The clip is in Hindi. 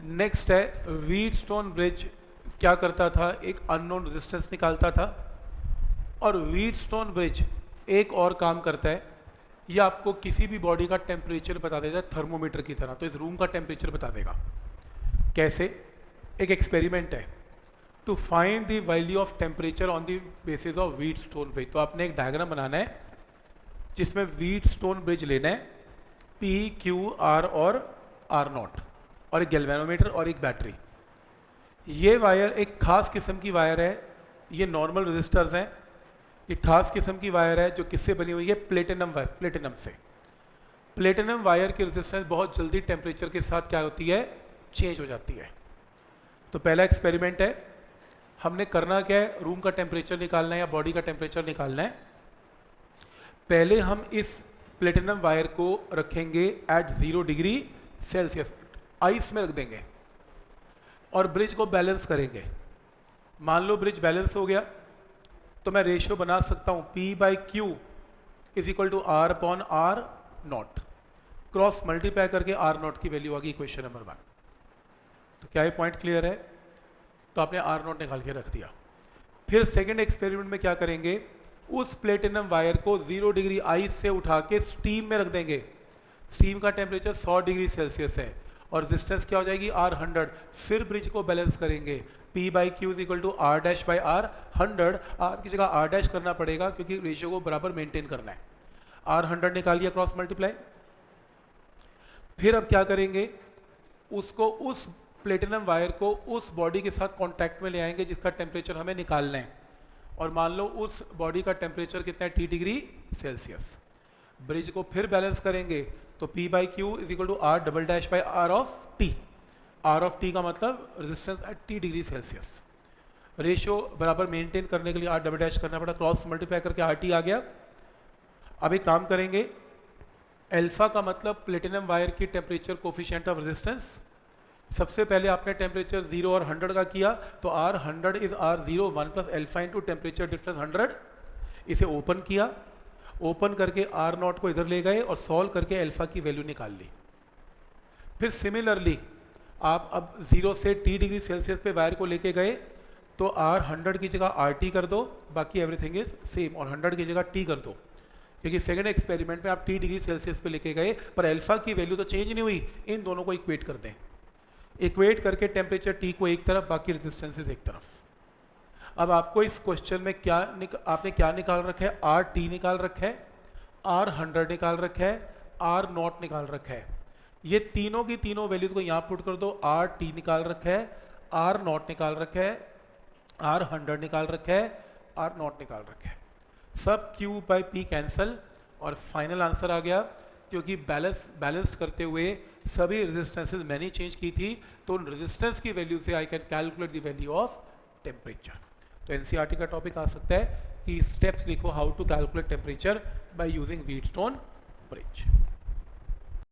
नेक्स्ट है व्हीटस्टोन ब्रिज क्या करता था, एक अननोन रेजिस्टेंस निकालता था। और व्हीटस्टोन ब्रिज एक और काम करता है, ये आपको किसी भी बॉडी का टेम्परेचर बता देता है थर्मोमीटर की तरह। तो इस रूम का टेम्परेचर बता देगा। कैसे? एक एक्सपेरिमेंट है to find the value of temperature on the basis of Wheatstone bridge. तो आपने एक डायग्राम बनाना है जिसमें व्हीटस्टोन ब्रिज लेना है, पी क्यू आर और आर नॉट, और एक गैल्वेनोमीटर और एक बैटरी। ये वायर एक खास किस्म की वायर है, ये नॉर्मल रेजिस्टर्स हैं। ये खास किस्म की वायर है जो किससे बनी हुई है, प्लेटिनम वायर, प्लेटिनम से। प्लेटिनम वायर की रेजिस्टेंस बहुत जल्दी टेम्परेचर के साथ क्या होती है, चेंज हो जाती है। तो पहला एक्सपेरिमेंट है, हमने करना क्या है, रूम का टेम्परेचर निकालना है या बॉडी का टेम्परेचर निकालना है। पहले हम इस प्लेटिनम वायर को रखेंगे एट 0 डिग्री सेल्सियस, आइस में रख देंगे और ब्रिज को बैलेंस करेंगे। मान लो ब्रिज बैलेंस हो गया तो मैं रेशियो बना सकता हूं P/Q is equal to R upon R naught, cross multiply करके R नॉट की वैल्यू आ गई इक्वेशन नंबर 1। तो क्या ये पॉइंट क्लियर है? तो आपने R नॉट निकाल के रख दिया। फिर सेकेंड एक्सपेरिमेंट में क्या करेंगे, उस प्लेटिनम वायर को 0 डिग्री आइस से उठा के स्टीम में रख देंगे। स्टीम का टेम्परेचर 100 डिग्री सेल्सियस है और रेजिस्टेंस क्या हो जाएगी, R100। फिर ब्रिज को बैलेंस करेंगे, P/Q is equal to R dash by R 100। R की जगह R डैश करना पड़ेगा क्योंकि रेशियो को बराबर मेंटेन करना है। R100 निकाल लिया, क्रॉस मल्टीप्लाई। फिर अब क्या करेंगे, उसको उस प्लेटिनम वायर को उस बॉडी के साथ कांटेक्ट में ले आएंगे जिसका टेम्परेचर हमें निकालना है। और मान लो उस बॉडी का टेम्परेचर कितना है, T डिग्री सेल्सियस। ब्रिज को फिर बैलेंस करेंगे तो P/Q is equal to R double dash by R of T। R of T का मतलब resistance at T degree Celsius. Ratio बराबर मेंटेन करने के लिए R डबल डैश करना पड़ा, क्रॉस मल्टीप्लाई करके RT आ गया। अब एक काम करेंगे, अल्फा का मतलब प्लेटिनम वायर की टेम्परेचर कोफिशिएंट ऑफ रेजिस्टेंस। सबसे पहले आपने टेम्परेचर 0 और 100 का किया तो R100 is R0 1 plus alpha into temperature difference 100। इसे ओपन किया, ओपन करके R नॉट को इधर ले गए और सॉल्व करके अल्फा की वैल्यू निकाल ली। फिर सिमिलरली आप अब 0 से T डिग्री सेल्सियस पे वायर को लेके गए तो R100 की जगह RT कर दो, बाकी एवरीथिंग इज सेम, और 100 की जगह T कर दो क्योंकि सेकेंड एक्सपेरिमेंट में आप T डिग्री सेल्सियस पे लेके गए पर अल्फा की वैल्यू तो चेंज नहीं हुई। इन दोनों को इक्वेट कर दें, इक्वेट करके टेम्परेचर T को एक तरफ, बाकी रेजिस्टेंसेस एक तरफ। अब आपको इस क्वेश्चन में आपने क्या निकाल रखा है, RT निकाल रखा है, R100 निकाल रखा है, R नॉट निकाल रखा है। ये तीनों की तीनों वैल्यूज को यहाँ पुट कर दो। RT निकाल रखा है, R नॉट निकाल रखा है, R100 निकाल रखा है, R नॉट निकाल रखा है। सब Q/P कैंसल और फाइनल आंसर आ गया। क्योंकि बैलेंस करते हुए सभी रेजिस्टेंसेस मैंने चेंज की थी तो उन रेजिस्टेंस की वैल्यू से I can calculate the value of temperature. तो एनसीईआरटी का टॉपिक आ सकता है कि स्टेप्स लिखो how to calculate temperature by using Wheatstone bridge.